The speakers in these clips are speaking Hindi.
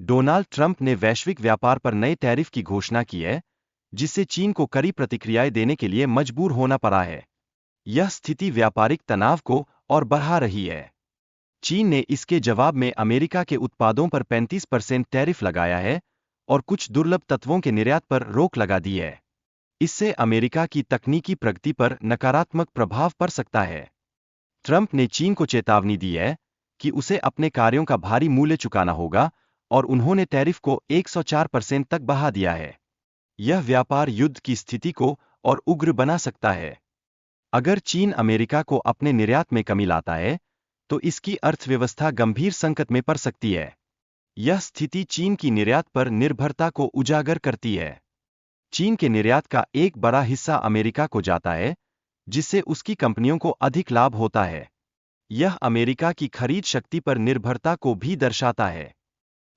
डोनाल्ड ट्रंप ने वैश्विक व्यापार पर नए टैरिफ की घोषणा की है, जिससे चीन को कड़ी प्रतिक्रियाएं देने के लिए मजबूर होना पड़ा है। यह स्थिति व्यापारिक तनाव को और बढ़ा रही है। चीन ने इसके जवाब में अमेरिका के उत्पादों पर 35% टैरिफ लगाया है और कुछ दुर्लभ तत्वों के निर्यात पर रोक लगा दी है। इससे अमेरिका की तकनीकी प्रगति पर नकारात्मक प्रभाव पड़ सकता है। ट्रंप ने चीन को चेतावनी दी है कि उसे अपने कार्यों का भारी मूल्य चुकाना होगा और उन्होंने टैरिफ को 104% तक बढ़ा दिया है। यह व्यापार युद्ध की स्थिति को और उग्र बना सकता है। अगर चीन अमेरिका को अपने निर्यात में कमी लाता है, तो इसकी अर्थव्यवस्था गंभीर संकट में पड़ सकती है। यह स्थिति चीन की निर्यात पर निर्भरता को उजागर करती है। चीन के निर्यात का एक बड़ा हिस्सा अमेरिका को जाता है, जिससे उसकी कंपनियों को अधिक लाभ होता है। यह अमेरिका की खरीद शक्ति पर निर्भरता को भी दर्शाता है।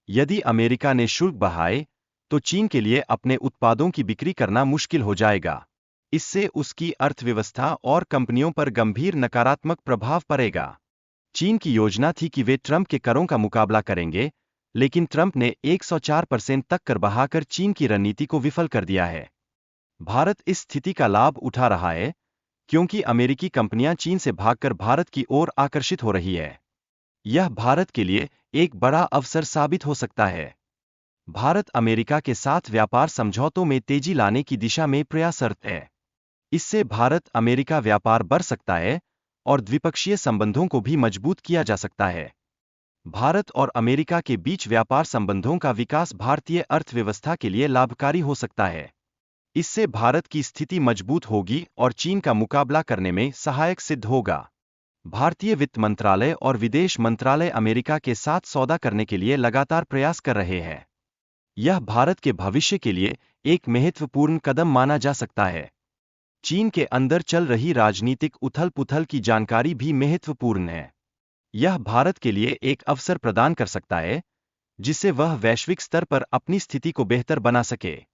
यदि अमेरिका ने शुल्क बढ़ाए, तो चीन के लिए अपने उत्पादों की बिक्री करना मुश्किल हो जाएगा। इससे उसकी अर्थव्यवस्था और कंपनियों पर गंभीर नकारात्मक प्रभाव पड़ेगा। चीन की योजना थी कि वे ट्रंप के करों का मुकाबला करेंगे, लेकिन ट्रंप ने 104% तक कर बढ़ाकर चीन की रणनीति को विफल कर दिया है। भारत इस स्थिति का लाभ उठा रहा है, क्योंकि अमेरिकी कंपनियां चीन से भागकर भारत की ओर आकर्षित हो रही है। यह भारत के लिए एक बड़ा अवसर साबित हो सकता है। भारत अमेरिका के साथ व्यापार समझौतों में तेजी लाने की दिशा में प्रयासरत है। इससे भारत अमेरिका व्यापार बढ़ सकता है और द्विपक्षीय संबंधों को भी मजबूत किया जा सकता है। भारत और अमेरिका के बीच व्यापार संबंधों का विकास भारतीय अर्थव्यवस्था के लिए लाभकारी हो सकता है। इससे भारत की स्थिति मजबूत होगी और चीन का मुकाबला करने में सहायक सिद्ध होगा। भारतीय वित्त मंत्रालय और विदेश मंत्रालय अमेरिका के साथ सौदा करने के लिए लगातार प्रयास कर रहे हैं। यह भारत के भविष्य के लिए एक महत्वपूर्ण कदम माना जा सकता है। चीन के अंदर चल रही राजनीतिक उथल-पुथल की जानकारी भी महत्वपूर्ण है। यह भारत के लिए एक अवसर प्रदान कर सकता है, जिससे वह वैश्विक स्तर पर अपनी स्थिति को बेहतर बना सके।